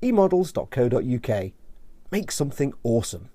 emodels.co.uk. Make something awesome.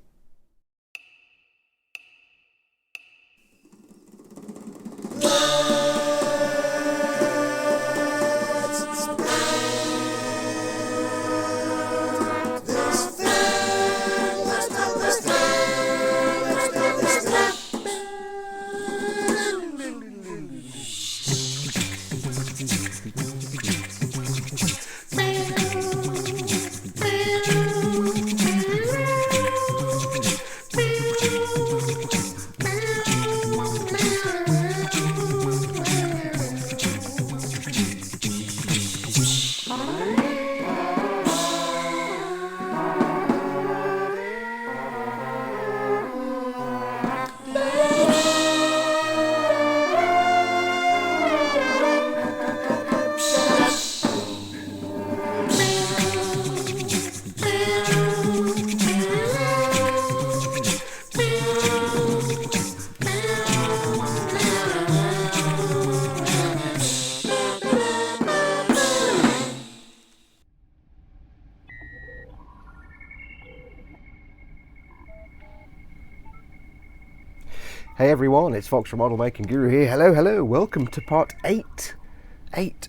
Hey everyone, it's Foxx from Model Making Guru here. Hello, welcome to part 8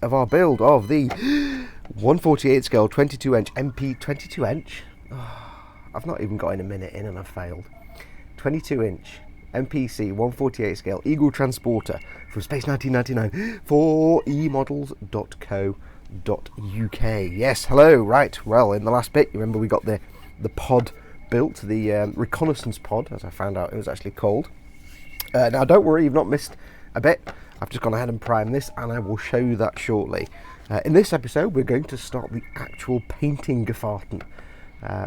of our build of the 148 scale 22 inch MP 22 inch. I've not even got in a minute in and I've failed. 22 inch MPC 148 scale Eagle Transporter from Space 1999 for emodels.co.uk. Yes, hello, right, well in the last bit, you remember we got the pod built, the reconnaissance pod, as I found out it was actually called. Now don't worry, you've not missed a bit. I've just gone ahead and primed this and I will show you that shortly. In this episode we're going to start the actual painting gefarten.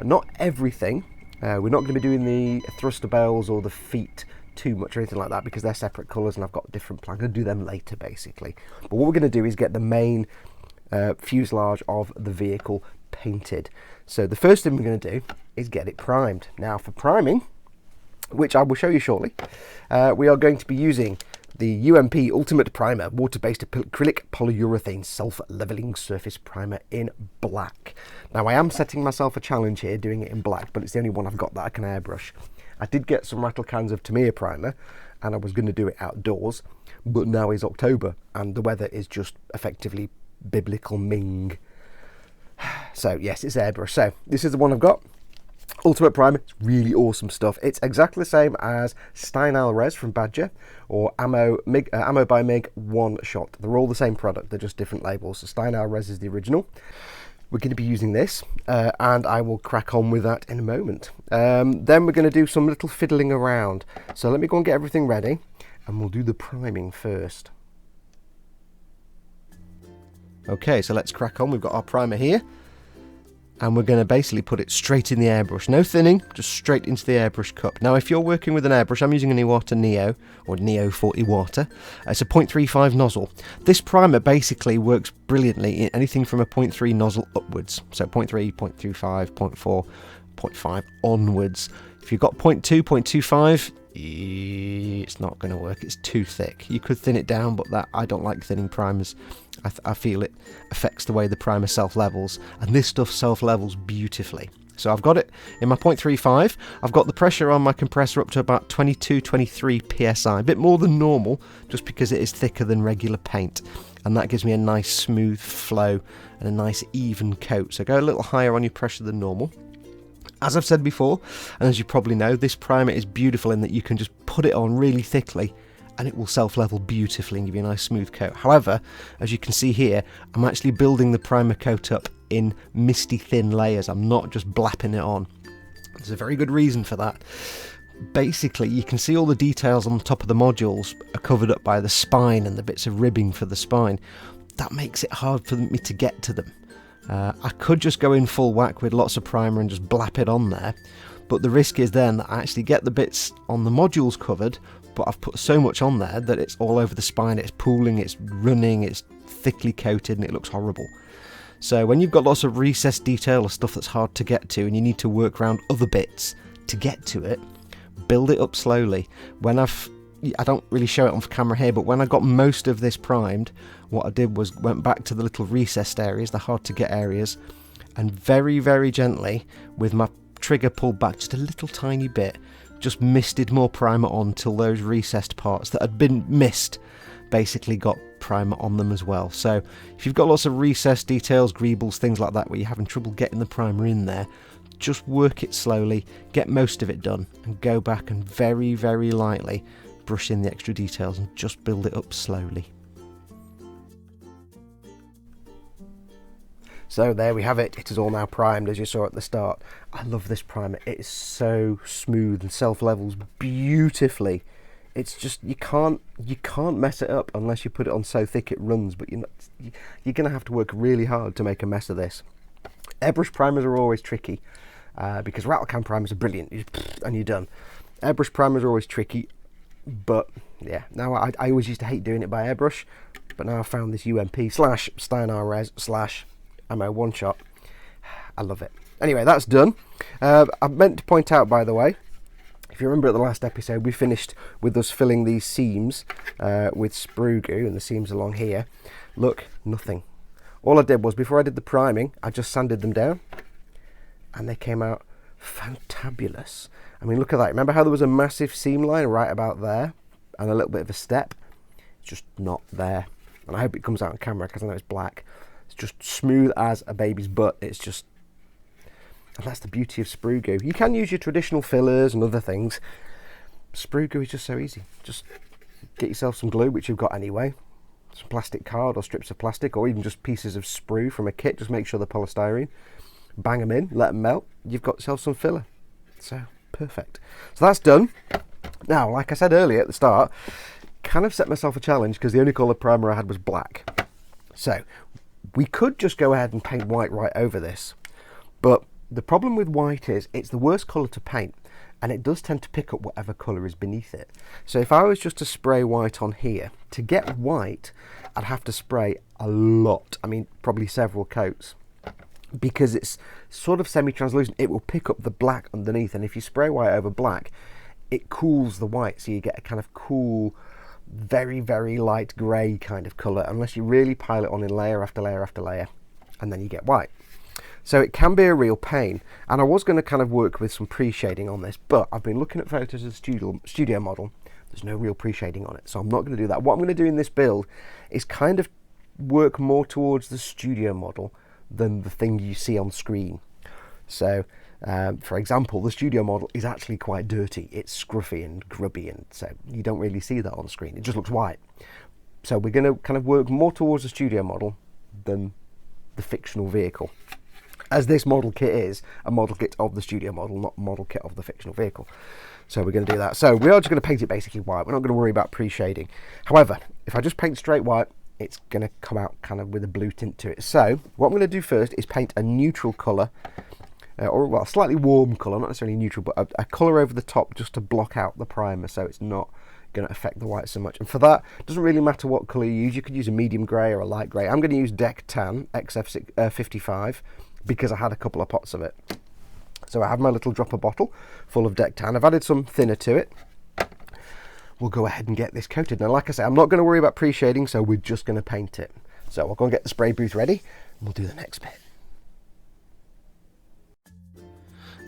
Not everything. We're not going to be doing the thruster bells or the feet too much or anything like that because they're separate colours and I've got different plans. I'm going to do them later basically. But what we're going to do is get the main fuselage of the vehicle painted. So the first thing we're going to do is get it primed. Now for priming, which I will show you shortly, we are going to be using the UMP Ultimate Primer water-based acrylic polyurethane self-leveling surface primer in black. Now I am setting myself a challenge here doing it in black, but it's the only one I've got that I can airbrush. I did get some rattle cans of Tamiya primer and I was going to do it outdoors, but now is October and the weather is just effectively biblical Ming. So yes, it's airbrush. So this is the one I've got. Ultimate Primer, it's really awesome stuff. It's exactly the same as Steinal Res from Badger or Ammo by MiG One Shot. They're all the same product, they're just different labels. So Steinal Res is the original. We're going to be using this and I will crack on with that in a moment. Then we're going to do some little fiddling around. So let me go and get everything ready and we'll do the priming first. Okay, so let's crack on. We've got our primer here. And we're going to basically put it straight in the airbrush. No thinning, just straight into the airbrush cup. Now if you're working with an airbrush, I'm using an Iwata Neo, or Neo for Iwata. It's a 0.35 nozzle. This primer basically works brilliantly in anything from a 0.3 nozzle upwards. So 0.3, 0.25, 0.4, 0.5 onwards. If you've got 0.2, 0.25, it's not going to work. It's too thick. You could thin it down, but I don't like thinning primers. I feel it affects the way the primer self-levels, and this stuff self-levels beautifully. So I've got it in my 0.35. I've got the pressure on my compressor up to about 22, 23 psi, a bit more than normal, just because it is thicker than regular paint, and that gives me a nice smooth flow and a nice even coat. So go a little higher on your pressure than normal. As I've said before, and as you probably know, this primer is beautiful in that you can just put it on really thickly and it will self-level beautifully and give you a nice smooth coat. However, as you can see here, I'm actually building the primer coat up in misty thin layers. I'm not just blapping it on. There's a very good reason for that. Basically, you can see all the details on the top of the modules are covered up by the spine and the bits of ribbing for the spine. That makes it hard for me to get to them. I could just go in full whack with lots of primer and just blap it on there, but the risk is then that I actually get the bits on the modules covered, but I've put so much on there that it's all over the spine, it's pooling, it's running, it's thickly coated and it looks horrible. So when you've got lots of recessed detail or stuff that's hard to get to and you need to work around other bits to get to it, build it up slowly. I don't really show it on camera here, but when I got most of this primed, what I did was went back to the little recessed areas, the hard to get areas, and very, very gently, with my trigger pulled back just a little tiny bit, just misted more primer on till those recessed parts that had been missed basically got primer on them as well. So if you've got lots of recessed details, greebles, things like that, where you're having trouble getting the primer in there, just work it slowly, get most of it done, and go back and very, very lightly brush in the extra details and just build it up slowly. So there we have it. It is all now primed, as you saw at the start. I love this primer. It is so smooth and self-levels beautifully. It's just, you can't mess it up unless you put it on so thick it runs, but you're going to have to work really hard to make a mess of this. Airbrush primers are always tricky because rattle can primers are brilliant and you're done. Airbrush primers are always tricky, but yeah, now I always used to hate doing it by airbrush, but now I've found this UMP / Steinar Res / Ammo One Shot. I love it. Anyway, that's done. I meant to point out, by the way, if you remember at the last episode, we finished with us filling these seams with sprue goo, and the seams along here. Look, nothing. All I did was, before I did the priming, I just sanded them down, and they came out fantabulous. I mean, look at that. Remember how there was a massive seam line right about there, and a little bit of a step? It's just not there. And I hope it comes out on camera, because I know it's black. It's just smooth as a baby's butt. It's just... And that's the beauty of sprue goo. You can use your traditional fillers and other things. Sprue goo is just so easy. Just get yourself some glue, which you've got anyway. Some plastic card or strips of plastic, or even just pieces of sprue from a kit. Just make sure they're polystyrene. Bang them in, let them melt. You've got yourself some filler. So, perfect. So that's done. Now, like I said earlier at the start, kind of set myself a challenge because the only colour primer I had was black. So, we could just go ahead and paint white right over this. But the problem with white is it's the worst colour to paint, and it does tend to pick up whatever colour is beneath it. So if I was just to spray white on here, to get white, I'd have to spray a lot. I mean, probably several coats. Because it's sort of semi-translucent, it will pick up the black underneath, and if you spray white over black, it cools the white, so you get a kind of cool, very, very light grey kind of colour, unless you really pile it on in layer after layer after layer, and then you get white. So it can be a real pain, and I was going to kind of work with some pre-shading on this, but I've been looking at photos of the studio model. There's no real pre-shading on it, so I'm not going to do that. What I'm going to do in this build is kind of work more towards the studio model than the thing you see on screen. So, for example, the studio model is actually quite dirty. It's scruffy and grubby, and so you don't really see that on screen. It just looks white. So we're going to kind of work more towards the studio model than the fictional vehicle, as this model kit is a model kit of the studio model, not a model kit of the fictional vehicle. So we're going to do that. So we are just going to paint it basically white. We're not going to worry about pre-shading. However, if I just paint straight white, it's going to come out kind of with a blue tint to it. So what I'm going to do first is paint a neutral colour, or well, a slightly warm colour, not necessarily neutral, but a colour over the top just to block out the primer so it's not going to affect the white so much. And for that, it doesn't really matter what colour you use. You could use a medium grey or a light grey. I'm going to use Deck Tan XF55 because I had a couple of pots of it. So I have my little dropper bottle full of Deck Tan. I've added some thinner to it. We'll go ahead and get this coated. Now, like I say, I'm not going to worry about pre-shading, so we're just going to paint it. So I'll go and get the spray booth ready, and we'll do the next bit.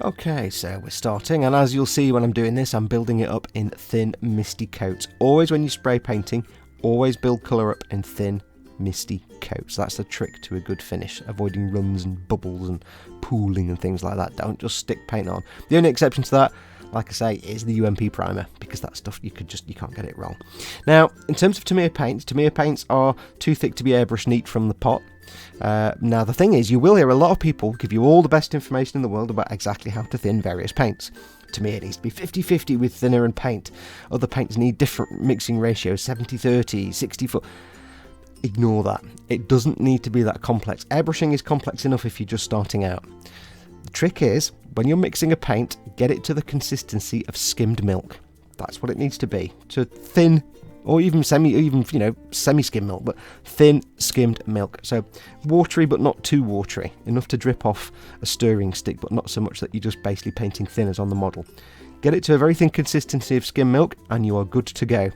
Okay, so we're starting, and as you'll see when I'm doing this, I'm building it up in thin, misty coats. Always when you're spray painting, always build colour up in thin, misty coats. That's the trick to a good finish, avoiding runs and bubbles and pooling and things like that. Don't just stick paint on. The only exception to that, like I say, is the UMP primer, because that stuff you can't get it wrong. Now, in terms of Tamiya paints are too thick to be airbrush neat from the pot. Now the thing is, you will hear a lot of people give you all the best information in the world about exactly how to thin various paints. To me, it needs to be 50-50 with thinner and paint. Other paints need different mixing ratios, 70-30, 60-40. Ignore that. It doesn't need to be that complex. Airbrushing is complex enough if you're just starting out. The trick is, when you're mixing a paint, get it to the consistency of skimmed milk. That's what it needs to be. To thin, or even semi-skim milk, but thin skimmed milk. So watery, but not too watery. Enough to drip off a stirring stick, but not so much that you're just basically painting thin as on the model. Get it to a very thin consistency of skim milk, and you are good to go.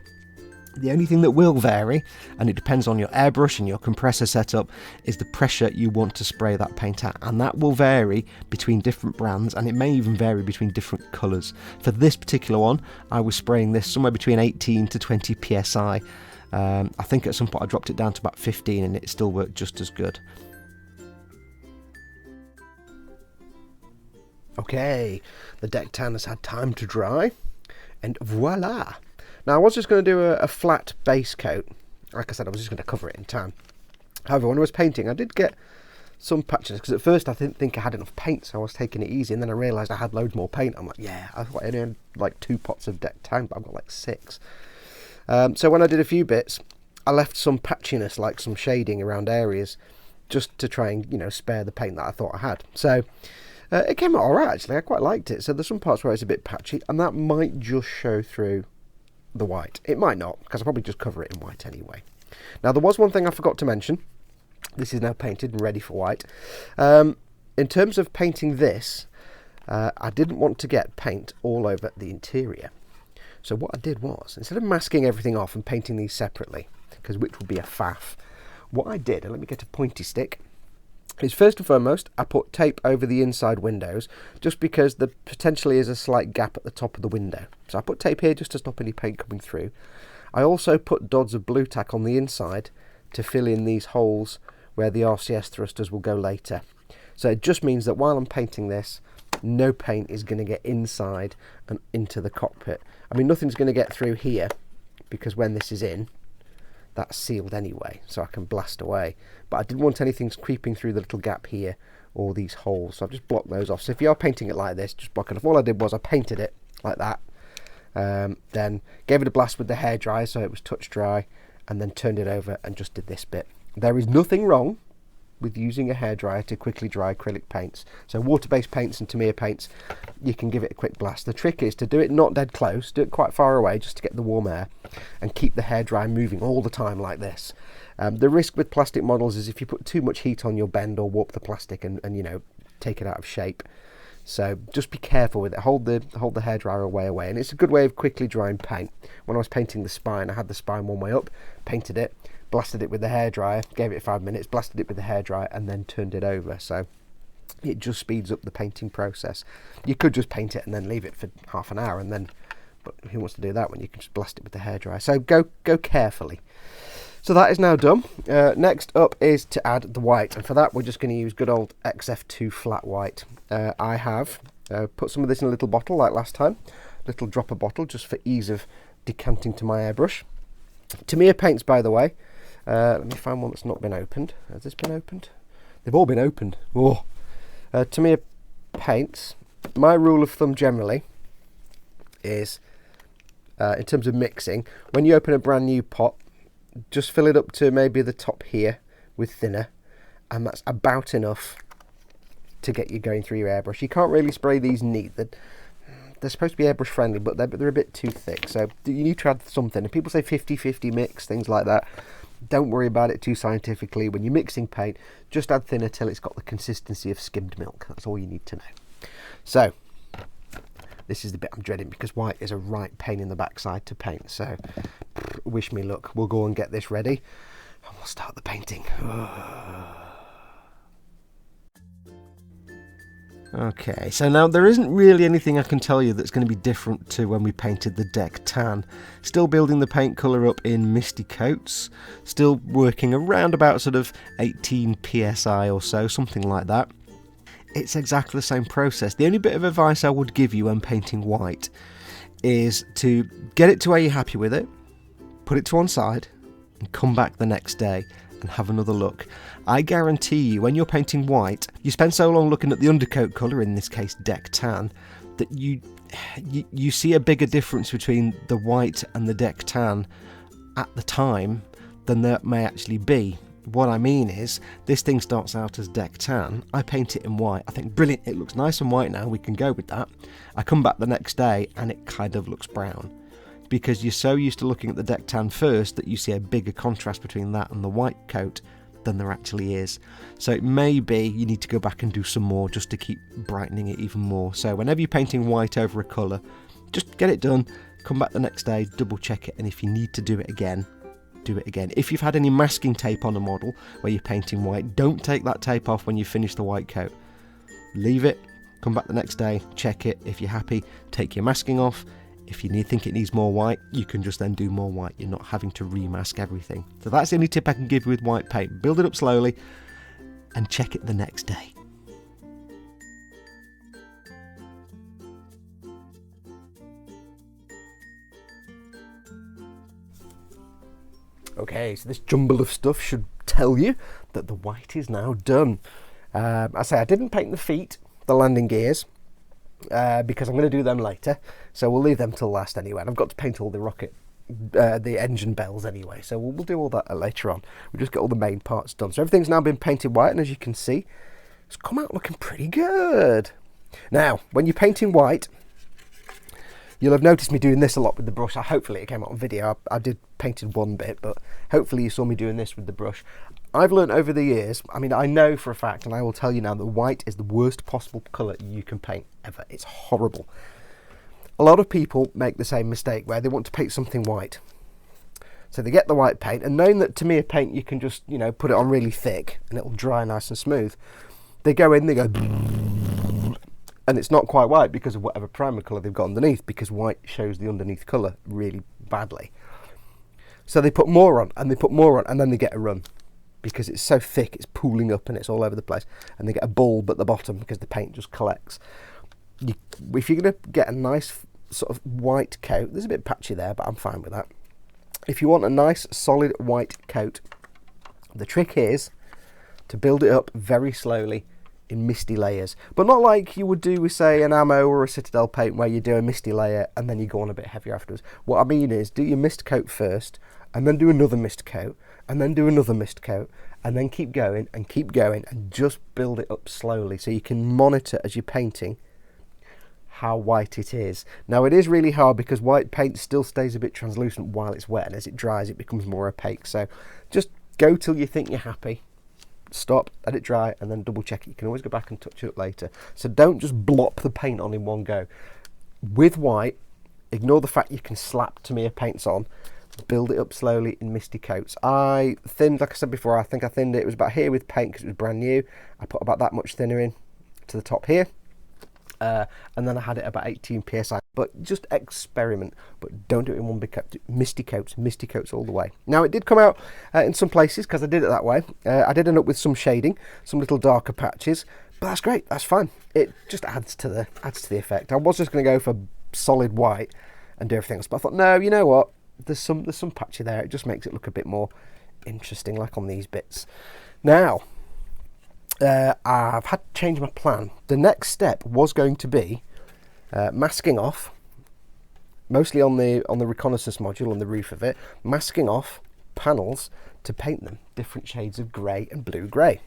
The only thing that will vary, and it depends on your airbrush and your compressor setup, is the pressure you want to spray that paint at, and that will vary between different brands, and it may even vary between different colours. For this particular one, I was spraying this somewhere between 18 to 20 psi. I think at some point I dropped it down to about 15 and it still worked just as good. Okay, the deck tan has had time to dry, and voila! Now I was just going to do a flat base coat. Like I said, I was just going to cover it in tan. However, when I was painting, I did get some patches, because at first I didn't think I had enough paint, so I was taking it easy, and then I realised I had loads more paint. I'm like, yeah, I thought I only had like 2 pots of deck tan, but I've got like 6. So when I did a few bits, I left some patchiness, like some shading around areas, just to try and, you know, spare the paint that I thought I had. So it came out alright actually, I quite liked it. So there's some parts where it's a bit patchy, and that might just show through the white. It might not, because I'll probably just cover it in white anyway. Now there was one thing I forgot to mention. This is now painted and ready for white. In terms of painting this, I didn't want to get paint all over the interior. So what I did was, instead of masking everything off and painting these separately, because which would be a faff, what I did, and let me get a pointy stick, is first and foremost I put tape over the inside windows, just because there potentially is a slight gap at the top of the window. So I put tape here just to stop any paint coming through. I also put dots of blue tack on the inside to fill in these holes where the RCS thrusters will go later. So it just means that while I'm painting this, no paint is going to get inside and into the cockpit. I mean, nothing's going to get through here, because when this is in, that's sealed anyway, so I can blast away. But I didn't want anything creeping through the little gap here or these holes, so I've just blocked those off. So if you are painting it like this, just block it off. All I did was I painted it like that, then gave it a blast with the hairdryer so it was touch dry, and then turned it over and just did this bit. There is nothing wrong with using a hairdryer to quickly dry acrylic paints. So water-based paints and Tamiya paints, you can give it a quick blast. The trick is to do it not dead close, do it quite far away just to get the warm air, and keep the hairdryer moving all the time like this. The risk with plastic models is if you put too much heat on, you'll bend or warp the plastic and you know, take it out of shape. So just be careful with it. Hold the hairdryer away, and it's a good way of quickly drying paint. When I was painting the spine, I had the spine one way up, painted it, blasted it with the hairdryer, gave it 5 minutes, blasted it with the hairdryer, and then turned it over. So it just speeds up the painting process. You could just paint it and then leave it for half an hour, and then, but who wants to do that when you can just blast it with the hairdryer? So go carefully. So that is now done. Next up is to add the white, and for that we're just going to use good old XF2 flat white. I have put some of this in a little bottle like last time, little dropper bottle, just for ease of decanting to my airbrush. Tamiya paints, by the way. Let me find one that's not been opened. Has this been opened? They've all been opened. Oh. Tamiya paints, my rule of thumb generally is, in terms of mixing, when you open a brand new pot, just fill it up to maybe the top here with thinner, and that's about enough to get you going through your airbrush. You can't really spray these neat. They're supposed to be airbrush friendly, but they're a bit too thick, so you need to add something. And people say 50-50 mix, things like that. Don't worry about it too scientifically. When you're mixing paint, just add thinner till it's got the consistency of skimmed milk. That's all you need to know. So this is the bit I'm dreading, because white is a right pain in the backside to paint. So wish me luck. We'll go and get this ready and we'll start the painting. Okay, so now there isn't really anything I can tell you that's going to be different to when we painted the deck tan. Still building the paint colour up in misty coats, still working around about sort of 18 psi or so, something like that. It's exactly the same process. The only bit of advice I would give you when painting white is to get it to where you're happy with it, put it to one side, and come back the next day and have another look. I guarantee you, when you're painting white, you spend so long looking at the undercoat colour, in this case deck tan, that you see a bigger difference between the white and the deck tan at the time than there may actually be. What I mean is, this thing starts out as deck tan, I paint it in white, I think brilliant, it looks nice and white now, we can go with that. I come back the next day and it kind of looks brown, because you're so used to looking at the deck tan first that you see a bigger contrast between that and the white coat than there actually is. So it may be you need to go back and do some more just to keep brightening it even more. So whenever you're painting white over a colour, just get it done, come back the next day, double check it, and if you need to do it again, do it again. If you've had any masking tape on a model where you're painting white, don't take that tape off when you finish the white coat. Leave it, come back the next day, check it. If you're happy, take your masking off. If you think it needs more white, you can just then do more white. You're not having to remask everything. So that's the only tip I can give you with white paint. Build it up slowly and check it the next day. Okay, so this jumble of stuff should tell you that the white is now done. I say I didn't paint the feet, the landing gears, because I'm going to do them later, so we'll leave them till last anyway. And I've got to paint all the rocket, the engine bells anyway, so we'll do all that later on. We'll just get all the main parts done. So everything's now been painted white, and as you can see, it's come out looking pretty good. Now, when you're painting white, you'll have noticed me doing this a lot with the brush. Hopefully it came out on video. I did painted one bit, but hopefully you saw me doing this with the brush. I've learned over the years, I mean, I know for a fact, and I will tell you now, that white is the worst possible colour you can paint ever. It's horrible. A lot of people make the same mistake where they want to paint something white. So they get the white paint, and knowing that Tamiya paint, you can just, you know, put it on really thick and it'll dry nice and smooth. They go in, they go, and it's not quite white because of whatever primer colour they've got underneath, because white shows the underneath colour really badly. So they put more on, and they put more on, and then they get a run because it's so thick, it's pooling up and it's all over the place, and they get a bulb at the bottom because the paint just collects. If you're going to get a nice sort of white coat, there's a bit patchy there, but I'm fine with that. If you want a nice solid white coat, the trick is to build it up very slowly in misty layers, but not like you would do with, say, an Ammo or a Citadel paint where you do a misty layer and then you go on a bit heavier afterwards. What I mean is, do your mist coat first, and then do another mist coat, and then do another mist coat, and then keep going and just build it up slowly so you can monitor as you're painting how white it is. Now, it is really hard because white paint still stays a bit translucent while it's wet, and as it dries it becomes more opaque. So just go till you think you're happy, stop, let it dry, and then double check it. You can always go back and touch it up later. So don't just blop the paint on in one go. With white, ignore the fact you can slap Tamiya paints on. Build it up slowly in misty coats. I thinned, like I said before, I think I thinned it. It was about here with paint because it was brand new. I put about that much thinner in to the top here. And then I had it about 18 psi. But just experiment, but don't do it in one big coat. Misty coats all the way. Now, it did come out in some places because I did it that way. I did end up with some shading, some little darker patches, but that's great. That's fine. It just adds to the effect. I was just going to go for solid white and do everything else, but I thought, no, you know what? There's some patchy there. It just makes it look a bit more interesting, like on these bits. Now, I've had to change my plan. The next step was going to be masking off, mostly on the reconnaissance module on the roof of it, masking off panels to paint them different shades of grey and blue-grey.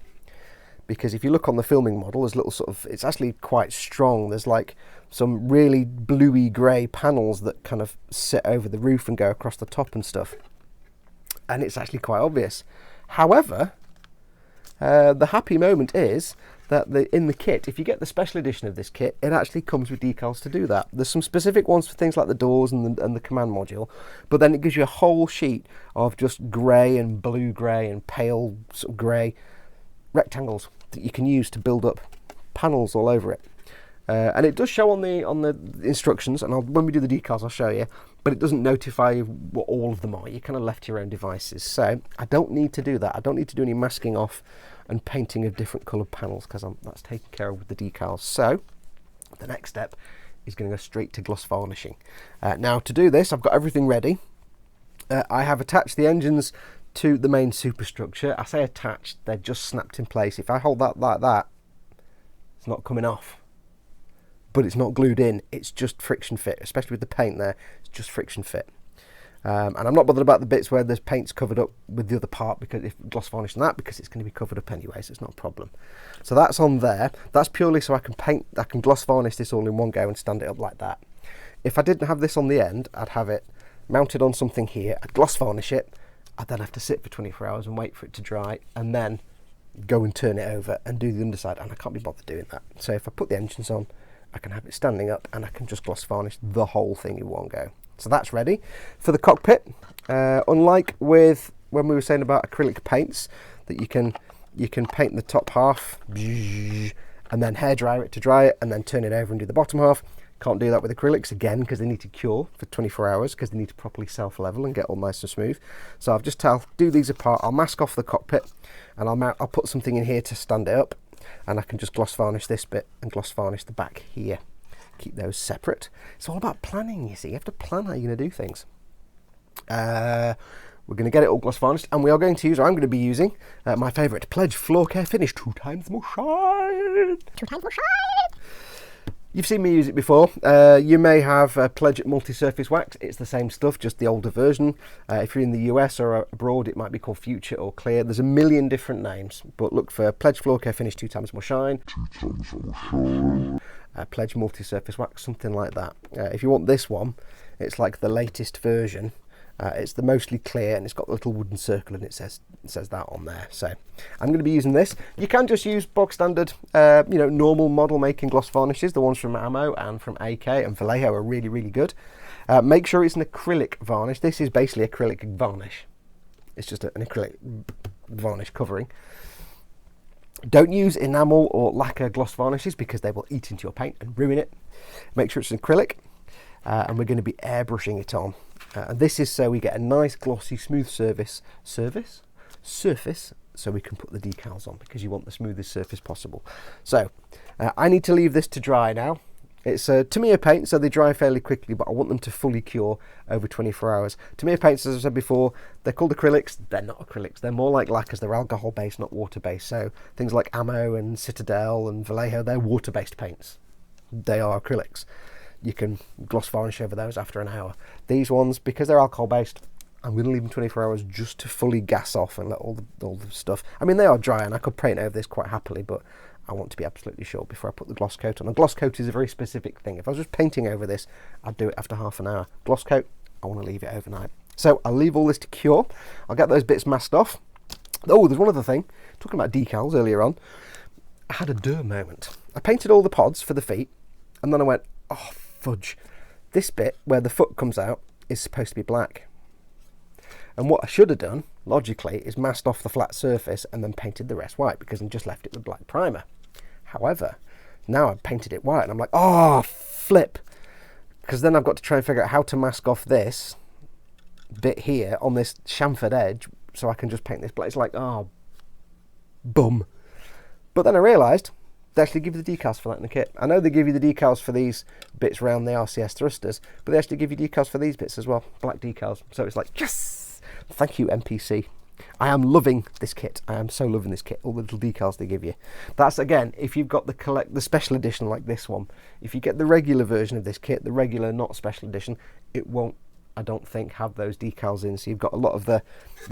Because if you look on the filming model, there's little sort of, it's actually quite strong. There's like some really bluey grey panels that kind of sit over the roof and go across the top and stuff. And it's actually quite obvious. However, the happy moment is that in the kit, if you get the special edition of this kit, it actually comes with decals to do that. There's some specific ones for things like the doors and the command module, but then it gives you a whole sheet of just grey and blue-grey and pale sort of grey rectangles that you can use to build up panels all over it. And it does show on the instructions, and when we do the decals I'll show you, but it doesn't notify what all of them are. You kind of left to your own devices. So I don't need to do that. I don't need to do any masking off and painting of different coloured panels because that's taken care of with the decals. So the next step is going to go straight to gloss varnishing. Now, to do this, I've got everything ready. I have attached the engines to the main superstructure. I say attached, they're just snapped in place. If I hold that like that, it's not coming off. But it's not glued in, it's just friction fit, especially with the paint there, it's just friction fit. And I'm not bothered about the bits where the paint's covered up with the other part, because if gloss varnish that, because it's going to be covered up anyway, so it's not a problem. So that's on there. That's purely so I can gloss varnish this all in one go and stand it up like that. If I didn't have this on the end, I'd have it mounted on something here, I'd gloss varnish it, I'd then have to sit for 24 hours and wait for it to dry, and then go and turn it over and do the underside, and I can't be bothered doing that. So if I put the engines on I can have it standing up, and I can just gloss varnish the whole thing in one go. So that's ready. For the cockpit, unlike with when we were saying about acrylic paints, that you can paint the top half and then hairdryer it to dry it and then turn it over and do the bottom half. Can't do that with acrylics, again, because they need to cure for 24 hours, because they need to properly self-level and get all nice and smooth. So I've just do these apart. I'll mask off the cockpit, and I'll put something in here to stand it up, and I can just gloss varnish this bit and gloss varnish the back here. Keep those separate. It's all about planning, you see. You have to plan how you're going to do things. We're going to get it all gloss varnished, and we are going to use, or I'm going to be using, my favourite Pledge Floor Care Finish 2 times more shine. 2 times more shine. You've seen me use it before. You may have Pledge Multi-Surface Wax. It's the same stuff, just the older version. If you're in the US or abroad, it might be called Future or Clear. There's a million different names, but look for Pledge Floor Care Finish 2 times more shine. 2 times more shine. Pledge Multi-Surface Wax, something like that. If you want this one, it's like the latest version. It's the mostly clear, and it's got a little wooden circle, and it says that on there. So I'm going to be using this. You can just use bog standard, normal model making gloss varnishes. The ones from Ammo and from AK and Vallejo are really, really good. Make sure it's an acrylic varnish. This is basically acrylic varnish. It's just an acrylic varnish covering. Don't use enamel or lacquer gloss varnishes, because they will eat into your paint and ruin it. Make sure it's an acrylic, and we're going to be airbrushing it on. And this is so we get a nice glossy smooth surface so we can put the decals on, because you want the smoothest surface possible. So I need to leave this to dry now. It's Tamiya paint, so they dry fairly quickly, but I want them to fully cure over 24 hours. Tamiya paints, as I said before, they're called acrylics. They're not acrylics. They're more like lacquers. They're alcohol-based, not water-based. So things like Ammo and Citadel and Vallejo, they're water-based paints. They are acrylics. You can gloss varnish over those after an hour. These ones, because they're alcohol based, I'm going to leave them 24 hours just to fully gas off and let all the stuff. I mean, they are dry, and I could paint over this quite happily, but I want to be absolutely sure before I put the gloss coat on. A gloss coat is a very specific thing. If I was just painting over this, I'd do it after half an hour. Gloss coat, I want to leave it overnight. So I'll leave all this to cure. I'll get those bits masked off. Oh, there's one other thing. Talking about decals earlier on, I had a duh moment. I painted all the pods for the feet, and then I went, oh, fudge. This bit where the foot comes out is supposed to be black. And what I should have done, logically, is masked off the flat surface and then painted the rest white, because I just left it with black primer. However, now I've painted it white, and I'm like, oh, flip. Because then I've got to try and figure out how to mask off this bit here on this chamfered edge so I can just paint this black. It's like, oh, bum. But then I realised they actually give you the decals for that in the kit. I know they give you the decals for these bits around the RCS thrusters, but they actually give you decals for these bits as well, black decals. So it's like, yes! Thank you, MPC. I am loving this kit. I am so loving this kit, all the little decals they give you. That's, again, if you've got the special edition like this one. If you get the regular version of this kit, the regular, not special edition, it won't, I don't think, have those decals in. So you've got a lot of the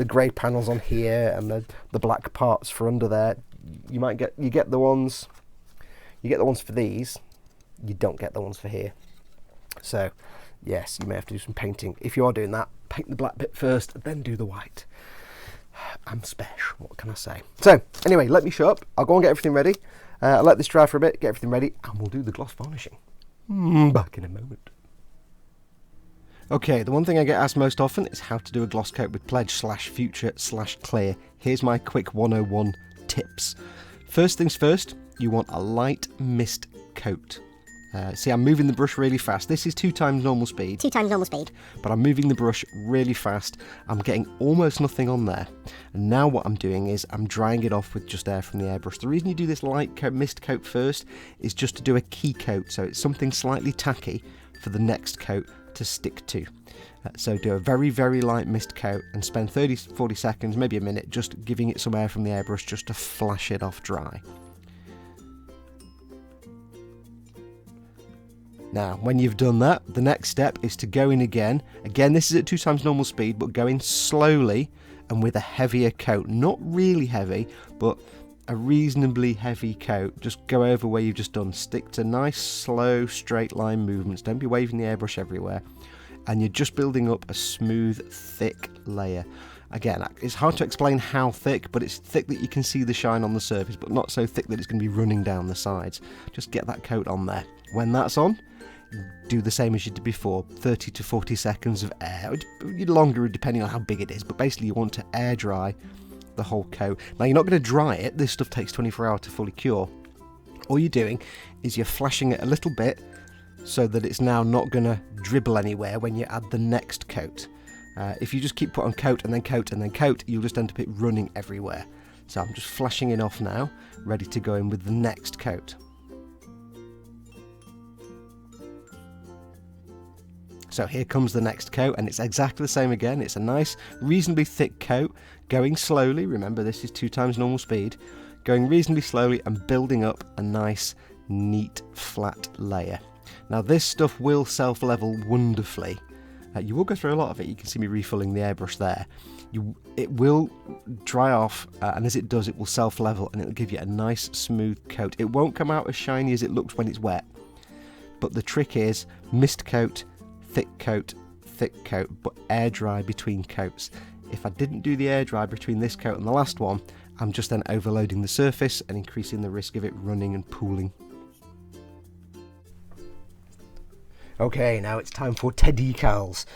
grey panels on here and the black parts for under there. You get the ones for these, you don't get the ones for here. So yes, you may have to do some painting. If you are doing that, paint the black bit first, then do the white. I'm special, what can I say? So anyway, let me shut up. I'll go and get everything ready. I'll let this dry for a bit, get everything ready, and we'll do the gloss varnishing. Back in a moment. Okay, the one thing I get asked most often is how to do a gloss coat with Pledge /Future/Clear. Here's my quick 101 tips. First things first, you want a light mist coat. See, I'm moving the brush really fast. This is 2 times normal speed. 2 times normal speed. But I'm moving the brush really fast. I'm getting almost nothing on there. And now what I'm doing is I'm drying it off with just air from the airbrush. The reason you do this light coat, mist coat first is just to do a key coat. So it's something slightly tacky for the next coat to stick to. So do a very, very light mist coat and spend 30-40 seconds, maybe a minute, just giving it some air from the airbrush just to flash it off dry. Now, when you've done that, the next step is to go in again. Again, this is at 2 times normal speed, but go in slowly and with a heavier coat. Not really heavy, but a reasonably heavy coat. Just go over where you've just done. Stick to nice, slow, straight line movements. Don't be waving the airbrush everywhere. And you're just building up a smooth, thick layer. Again, it's hard to explain how thick, but it's thick that you can see the shine on the surface, but not so thick that it's going to be running down the sides. Just get that coat on there. When that's on, do the same as you did before, 30 to 40 seconds of air, longer depending on how big it is, but basically you want to air dry the whole coat. Now you're not going to dry it, this stuff takes 24 hours to fully cure. All you're doing is you're flashing it a little bit so that it's now not going to dribble anywhere when you add the next coat. If you just keep putting on coat and then coat and then coat, you'll just end up it running everywhere. So I'm just flashing it off now, ready to go in with the next coat. So here comes the next coat, and it's exactly the same again. It's a nice, reasonably thick coat, going slowly. Remember, this is 2 times normal speed. Going reasonably slowly and building up a nice, neat, flat layer. Now this stuff will self-level wonderfully. You will go through a lot of it. You can see me refilling the airbrush there. It will dry off, and as it does, it will self-level, and it'll give you a nice, smooth coat. It won't come out as shiny as it looks when it's wet, but the trick is mist coat, thick coat, but air dry between coats. If I didn't do the air dry between this coat and the last one, I'm just then overloading the surface and increasing the risk of it running and pooling. Okay, now it's time for decals.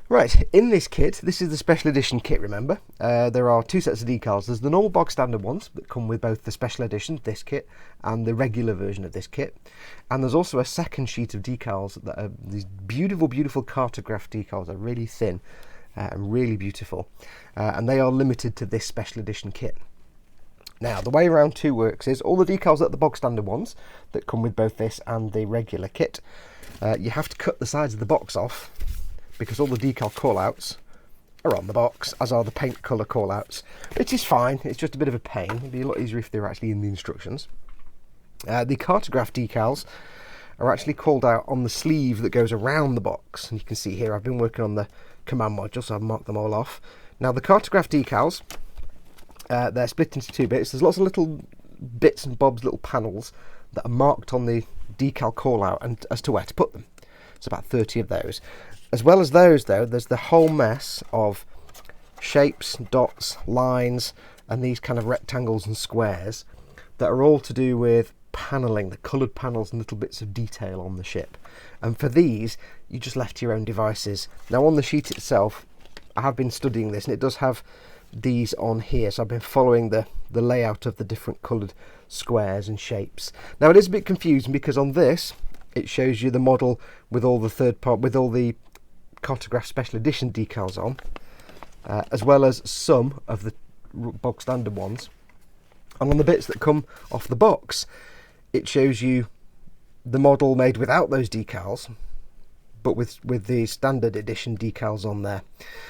Right, in this kit, this is the special edition kit, remember? There are 2 sets of decals. There's the normal bog standard ones that come with both the special edition, this kit, and the regular version of this kit. And there's also a second sheet of decals that are these beautiful, beautiful Cartograph decals. They're really thin and really beautiful. And they are limited to this special edition kit. Now, the way round 2 works is all the decals that the bog standard ones that come with both this and the regular kit, you have to cut the sides of the box off, because all the decal callouts are on the box, as are the paint colour callouts, which is fine. It's just a bit of a pain. It'd be a lot easier if they were actually in the instructions. The Cartograph decals are actually called out on the sleeve that goes around the box, and you can see here I've been working on the command module, so I've marked them all off. Now the Cartograph decals, they're split into 2 bits. There's lots of little bits and bobs, little panels that are marked on the decal callout and as to where to put them. It's about 30 of those. As well as those, though, there's the whole mess of shapes, dots, lines, and these kind of rectangles and squares that are all to do with panelling, the coloured panels and little bits of detail on the ship. And for these, you just left to your own devices. Now, on the sheet itself, I have been studying this, and it does have these on here, so I've been following the layout of the different coloured squares and shapes. Now, it is a bit confusing because on this, it shows you the model with all the Cartograph Special Edition decals on, as well as some of the bog standard ones. And on the bits that come off the box, it shows you the model made without those decals, but with the standard edition decals on there.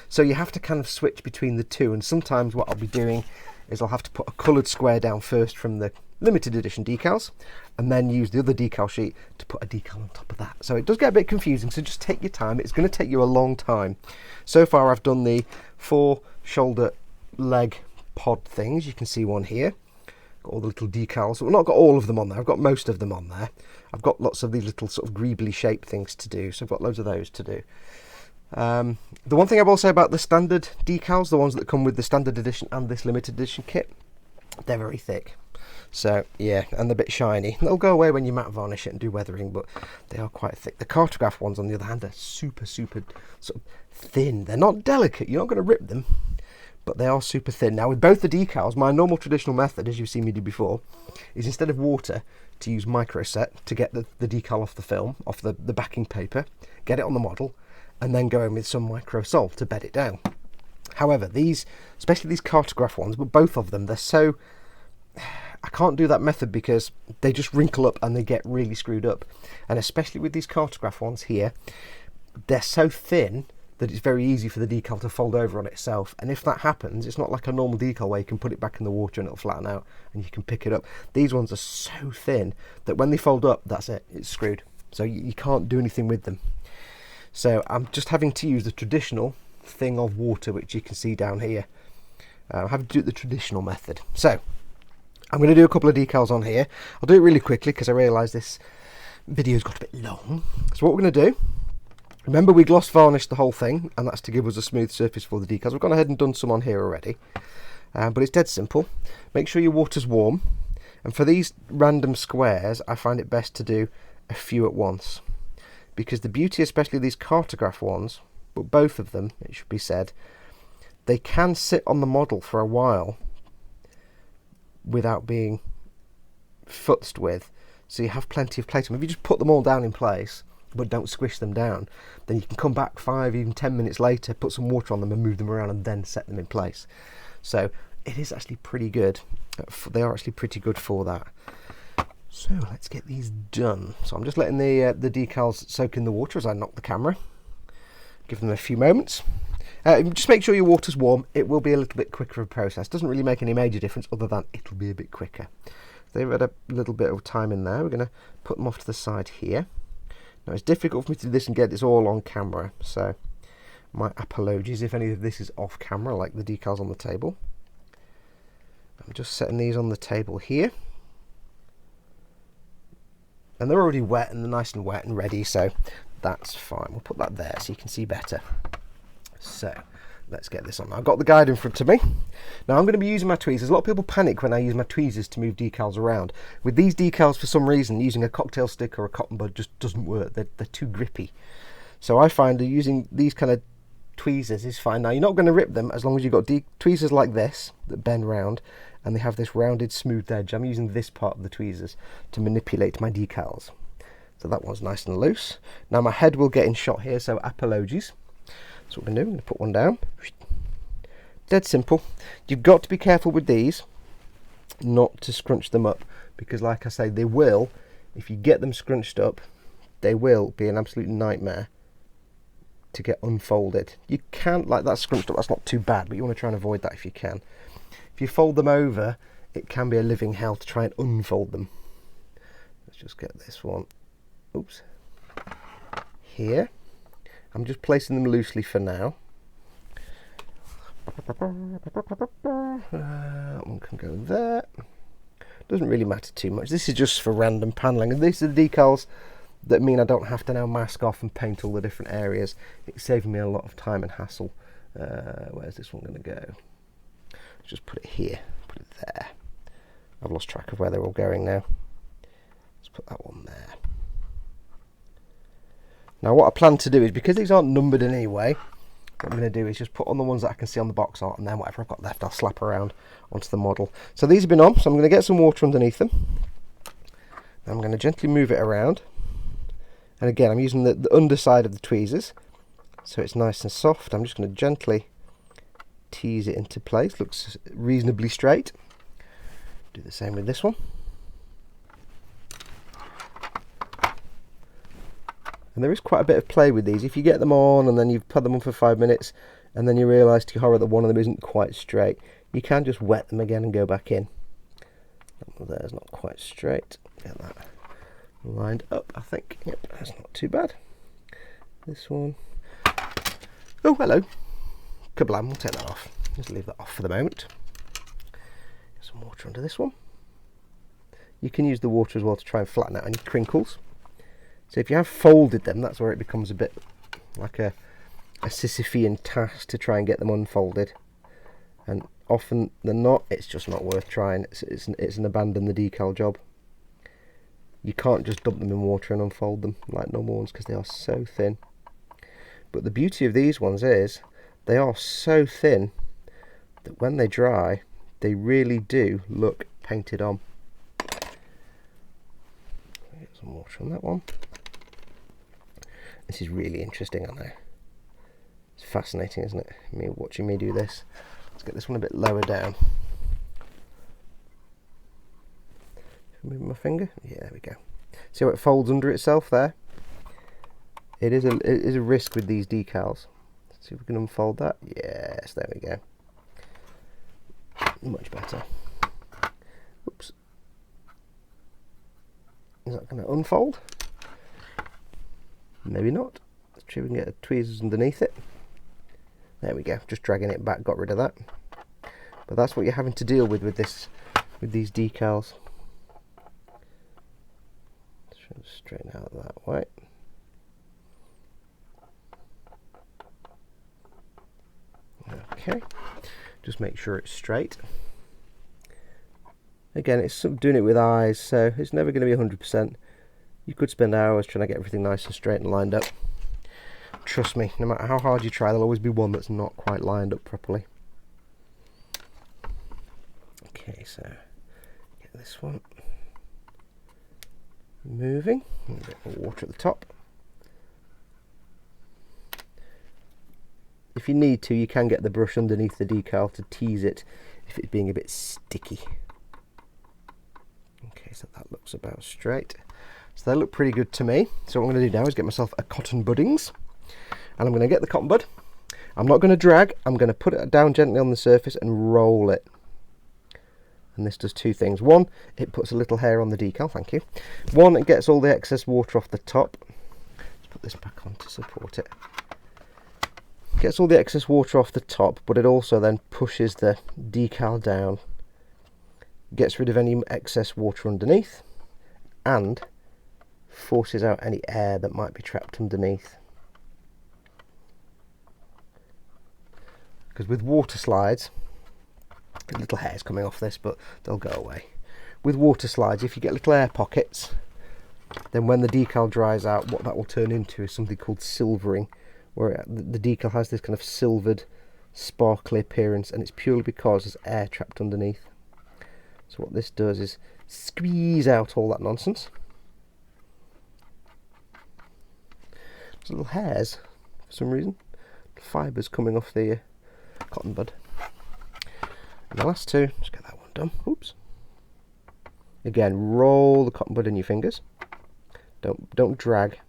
So you have to kind of switch between the two, and sometimes what I'll be doing is I'll have to put a coloured square down first from the limited edition decals, and then use the other decal sheet to put a decal on top of that. So it does get a bit confusing, so just take your time. It's going to take you a long time. So far I've done the 4 shoulder leg pod things. You can see one here. Got all the little decals. Well, not got all of them on there. I've got most of them on there. I've got lots of these little sort of greebly shaped things to do, so I've got loads of those to do. The one thing I will say about the standard decals, the ones that come with the standard edition and this limited edition kit, they're very thick. So yeah, and they're a bit shiny. They'll go away when you matte varnish it and do weathering, but they are quite thick. The Cartograph ones, on the other hand, are super sort of thin. They're not delicate, you're not going to rip them, but they are super thin. Now with both the decals, my normal traditional method, as you've seen me do before, is instead of water, to use microset to get the decal off the film, off the backing paper, get it on the model, and then go in with some micro sol to bed it down. However, these, especially these Cartograph ones, but both of them, they're so... I can't do that method because they just wrinkle up and they get really screwed up. And especially with these Cartograph ones here, they're so thin that it's very easy for the decal to fold over on itself. And if that happens, it's not like a normal decal where you can put it back in the water and it'll flatten out and you can pick it up. These ones are so thin that when they fold up, that's it, it's screwed. So you can't do anything with them. So I'm just having to use the traditional thing of water, which you can see down here. I'm having to do it the traditional method. So I'm going to do a couple of decals on here. I'll do it really quickly because I realise this video's got a bit long. So what we're going to do Remember, we gloss varnished the whole thing, and that's to give us a smooth surface for the decals. We've gone ahead and done some on here already, but it's dead simple. Make sure your water's warm, and for these random squares I find it best to do a few at once, because the beauty, especially these Cartograph ones, but both of them, it should be said, they can sit on the model for a while without being futzed with, so you have plenty of playtime. If you just put them all down in place but don't squish them down, then you can come back 5, even 10 minutes later, put some water on them and move them around and then set them in place. So it is actually pretty good. They are actually pretty good for that. So let's get these done. So I'm just letting the decals soak in the water as I knock the camera. Give them a few moments. Just make sure your water's warm. It will be a little bit quicker of a process. Doesn't really make any major difference other than it'll be a bit quicker. They've had a little bit of time in there. We're going to put them off to the side here. Now it's difficult for me to do this and get this all on camera, so my apologies if any of this is off camera, like the decals on the table. I'm just setting these on the table here. And they're already wet, and they're nice and wet and ready, so that's fine. We'll put that there so you can see better. So let's get this on. I've got the guide in front of me. Now I'm going to be using my tweezers. A lot of people panic when I use my tweezers to move decals around. With these decals, for some reason, using a cocktail stick or a cotton bud just doesn't work. They're too grippy. So I find that using these kind of tweezers is fine. Now you're not going to rip them as long as you've got tweezers like this that bend round and they have this rounded smooth edge. I'm using this part of the tweezers to manipulate my decals. So that one's nice and loose. Now my head will get in shot here, so apologies. So what we're going to do, I'm going to put one down. Dead simple. You've got to be careful with these not to scrunch them up, because like I say, they will, if you get them scrunched up, they will be an absolute nightmare to get unfolded. You can't, like that scrunched up, that's not too bad, but you want to try and avoid that if you can. If you fold them over, it can be a living hell to try and unfold them. Let's just get this one, oops, here. I'm just placing them loosely for now. One can go there. Doesn't really matter too much. This is just for random paneling, and these are the decals that mean I don't have to now mask off and paint all the different areas. It's saving me a lot of time and hassle. Where's this one going to go? Let's just put it here. Put it there. I've lost track of where they're all going now. Let's put that one there. Now what I plan to do is, because these aren't numbered in any way, what I'm going to do is just put on the ones that I can see on the box art, and then whatever I've got left I'll slap around onto the model. So these have been on, so I'm going to get some water underneath them. Then I'm going to gently move it around. And again, I'm using the underside of the tweezers, so it's nice and soft. I'm just going to gently tease it into place. Looks reasonably straight. Do the same with this one. And there is quite a bit of play with these. If you get them on and then you've put them on for 5 minutes and then you realise to your horror that one of them isn't quite straight, you can just wet them again and go back in. That one there's not quite straight. Get that lined up, I think. Yep, that's not too bad. This one. Oh, hello. Kablam, we'll take that off. Just leave that off for the moment. Get some water under this one. You can use the water as well to try and flatten out any crinkles. So if you have folded them, that's where it becomes a bit like a Sisyphean task to try and get them unfolded. And often than not, it's just not worth trying. It's an abandon the decal job. You can't just dump them in water and unfold them like normal ones because they are so thin. But the beauty of these ones is they are so thin that when they dry, they really do look painted on. Get some water on that one. This is really interesting, I know. It's fascinating, isn't it? Me watching me do this. Let's get this one a bit lower down. Move my finger. Yeah, there we go. See how it folds under itself there? It is a risk with these decals. Let's see if we can unfold that. Yes, there we go. Much better. Oops. Is that going to unfold? Maybe not. Let's see if we can get a tweezers underneath it. There we go. Just dragging it back, got rid of that. But that's what you're having to deal with these decals. Let's straighten out that way. Okay, just make sure it's straight. Again, it's doing it with eyes, so it's never going to be 100%. You could spend hours trying to get everything nice and straight and lined up. Trust me, no matter how hard you try, there'll always be one that's not quite lined up properly. Okay, so get this one moving. A bit of water at the top. If you need to, you can get the brush underneath the decal to tease it if it's being a bit sticky. Okay, so that looks about straight. So they look pretty good to me. So what I'm going to do now is get myself a cotton buddings, and I'm going to get the cotton bud. I'm not going to drag, I'm going to put it down gently on the surface and roll it. And this does two things. One, it puts a little hair on the decal, thank you. One, it gets all the excess water off the top. Let's put this back on to support it. Gets all the excess water off the top, but it also then pushes the decal down, gets rid of any excess water underneath, and forces out any air that might be trapped underneath. Because with water slides, little hairs coming off this, but they'll go away. With water slides, if you get little air pockets, then when the decal dries out, what that will turn into is something called silvering, where the decal has this kind of silvered, sparkly appearance, and it's purely because there's air trapped underneath. So what this does is squeeze out all that nonsense. There's little hairs, for some reason, fibres coming off the cotton bud. And the last two, just get that one done. Oops. Again, roll the cotton bud in your fingers. Don't drag.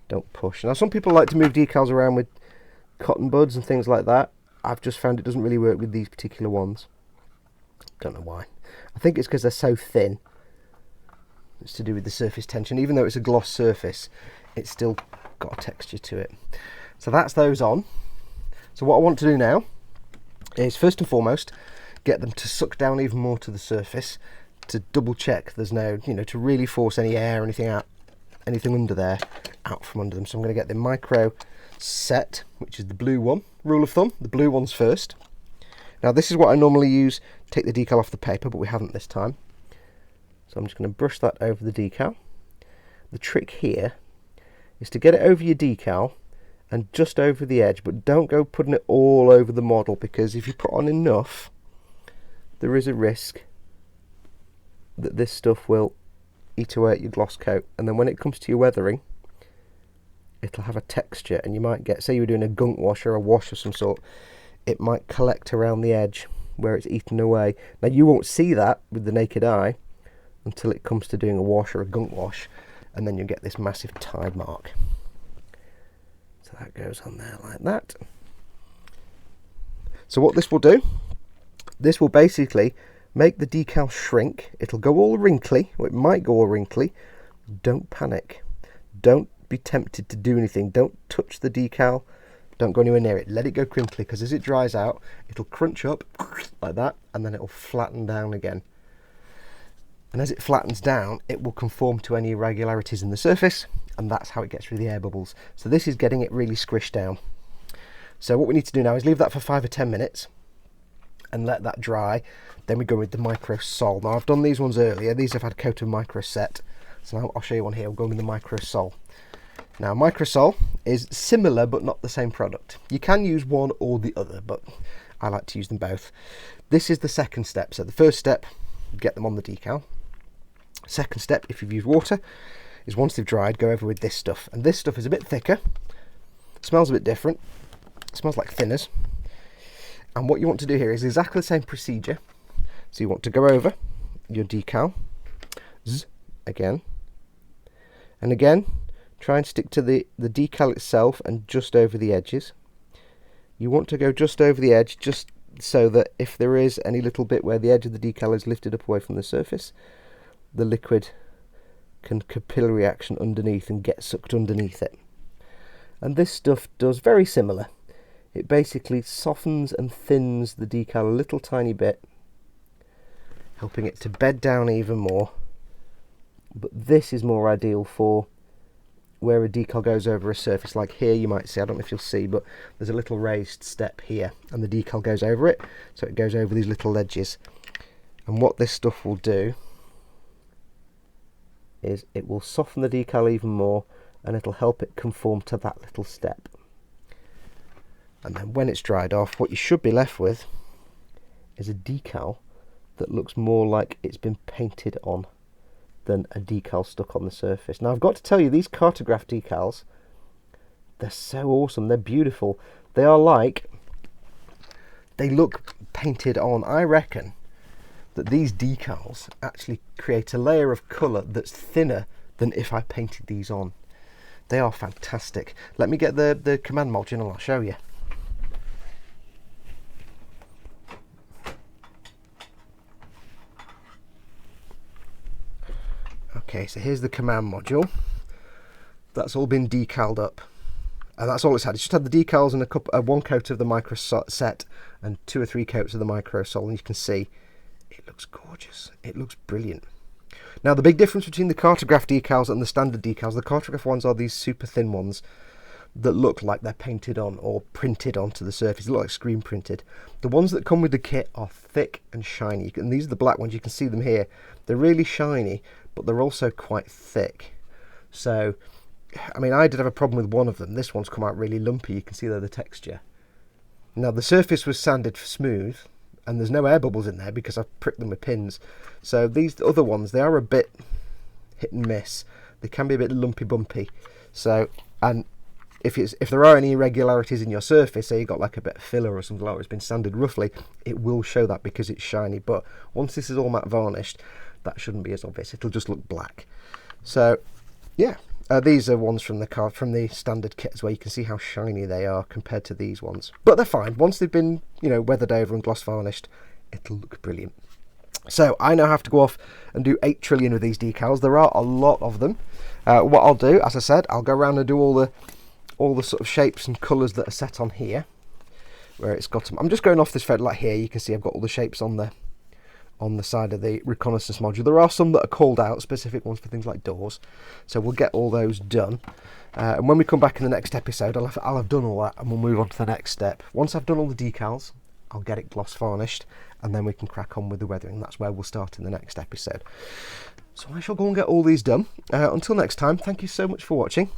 Don't push. Now some people like to move decals around with cotton buds and things like that. I've just found it doesn't really work with these particular ones. Don't know why. I think it's because they're so thin. It's to do with the surface tension. Even though it's a gloss surface, it's still got a texture to it. So that's those on. So what I want to do now is first and foremost get them to suck down even more to the surface, to double check there's no, to really force any air or anything out, anything under there, out from under them. So I'm going to get the micro set, which is the blue one. Rule of thumb, the blue one's first. Now this is what I normally use to take the decal off the paper, but we haven't this time. So I'm just going to brush that over the decal. The trick here is to get it over your decal and just over the edge, but don't go putting it all over the model, because if you put on enough, there is a risk that this stuff will eat away at your gloss coat, and then when it comes to your weathering, it'll have a texture, and you might get, say you were doing a gunk wash or a wash of some sort, it might collect around the edge where it's eaten away. Now you won't see that with the naked eye until it comes to doing a wash or a gunk wash, and then you'll get this massive tide mark. So that goes on there like that. So what this will do, this will basically make the decal shrink. It'll go all wrinkly, or it might go all wrinkly. Don't panic. Don't be tempted to do anything. Don't touch the decal. Don't go anywhere near it. Let it go crinkly, because as it dries out, it'll crunch up like that, and then it'll flatten down again. And as it flattens down, it will conform to any irregularities in the surface, and that's how it gets rid of the air bubbles. So this is getting it really squished down. So what we need to do now is leave that for 5 or 10 minutes and let that dry. Then we go with the micro sol. Now I've done these ones earlier. These have had a coat of micro set. So now I'll show you one here. We'll go with the micro sol. Now micro sol is similar but not the same product. You can use one or the other, but I like to use them both. This is the second step. So the first step, get them on the decal. Second step, if you've used water, is once they've dried, go over with this stuff. And this stuff is a bit thicker, smells a bit different, it smells like thinners. And what you want to do here is exactly the same procedure. So you want to go over your decal, again, and again, try and stick to the decal itself and just over the edges. You want to go just over the edge, just so that if there is any little bit where the edge of the decal is lifted up away from the surface, the liquid can capillary action underneath and get sucked underneath it. And this stuff does very similar. It basically softens and thins the decal a little tiny bit, helping it to bed down even more. But this is more ideal for where a decal goes over a surface, like here you might see, I don't know if you'll see, but there's a little raised step here and the decal goes over it, so it goes over these little ledges. And what this stuff will do is it will soften the decal even more, and it'll help it conform to that little step. And then when it's dried off, what you should be left with is a decal that looks more like it's been painted on than a decal stuck on the surface. Now I've got to tell you, these Cartograph decals, they're so awesome, they're beautiful. They are like, they look painted on. I reckon that these decals actually create a layer of colour that's thinner than if I painted these on. They are fantastic. Let me get the command module and I'll show you. Okay, so here's the command module. That's all been decaled up, and that's all it's had. It's just had the decals and one coat of the micro set and 2 or 3 coats of the micro sol, and you can see it looks gorgeous. It looks brilliant. Now the big difference between the Cartograph decals and the standard decals, the Cartograph ones are these super thin ones that look like they're painted on or printed onto the surface. They look like screen printed. The ones that come with the kit are thick and shiny, and these are the black ones. You can see them here. They're really shiny, but they're also quite thick. So, I mean, I did have a problem with one of them. This one's come out really lumpy. You can see there the texture. Now the surface was sanded smooth, and there's no air bubbles in there because I've pricked them with pins. So these other ones, they are a bit hit and miss. They can be a bit lumpy bumpy. So, and if there are any irregularities in your surface, say you've got like a bit of filler or something like that, it's been sanded roughly, it will show that because it's shiny. But once this is all matte varnished, that shouldn't be as obvious. It'll just look black. So yeah, these are ones from the standard kit as well. You can see how shiny they are compared to these ones, but they're fine. Once they've been, you know, weathered over and gloss varnished, it'll look brilliant. So I now have to go off and do 8 trillion of these decals. There are a lot of them. What I'll do, as I said, I'll go around and do all the sort of shapes and colours that are set on here, where it's got them. I'm just going off this thread like here. You can see I've got all the shapes on the side of the reconnaissance module. There are some that are called out, specific ones for things like doors, so we'll get all those done, and when we come back in the next episode, I'll have done all that, and we'll move on to the next step. Once I've done all the decals, I'll get it gloss varnished, and then we can crack on with the weathering. That's where we'll start in the next episode. So I shall go and get all these done. Until next time, thank you so much for watching.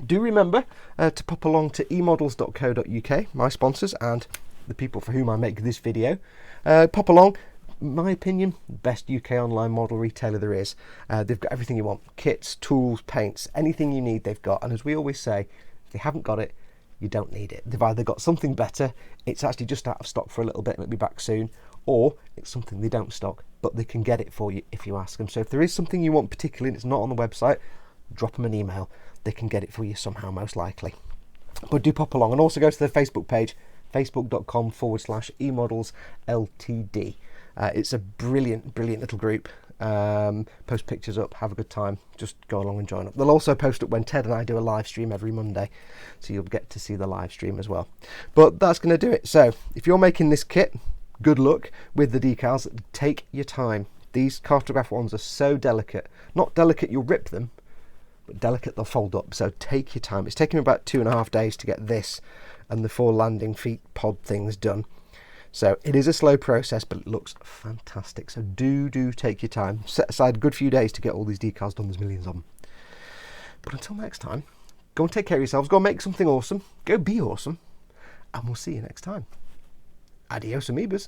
Do remember to pop along to emodels.co.uk, my sponsors and the people for whom I make this video. Pop along. In my opinion, best UK online model retailer there is. They've got everything you want: kits, tools, paints, anything you need they've got. And as we always say, if they haven't got it, you don't need it. They've either got something better, it's actually just out of stock for a little bit and it'll be back soon, or it's something they don't stock, but they can get it for you if you ask them. So if there is something you want particularly and it's not on the website, drop them an email. They can get it for you somehow, most likely. But do pop along, and also go to the Facebook page, facebook.com/emodels ltd. It's a brilliant little group. Post pictures up, have a good time, just go along and join up. They'll also post up when Ted and I do a live stream every Monday, so you'll get to see the live stream as well. But that's going to do it. So if you're making this kit, good luck with the decals. Take your time. These Cartograph ones are so delicate. Not delicate you'll rip them, but delicate they'll fold up. So take your time. It's taken me about 2.5 days to get this and the 4 landing feet pod things done. So it is a slow process, but it looks fantastic. So do take your time. Set aside a good few days to get all these decals done. There's millions of them. But until next time, go and take care of yourselves. Go and make something awesome. Go be awesome. And we'll see you next time. Adios, amoebas.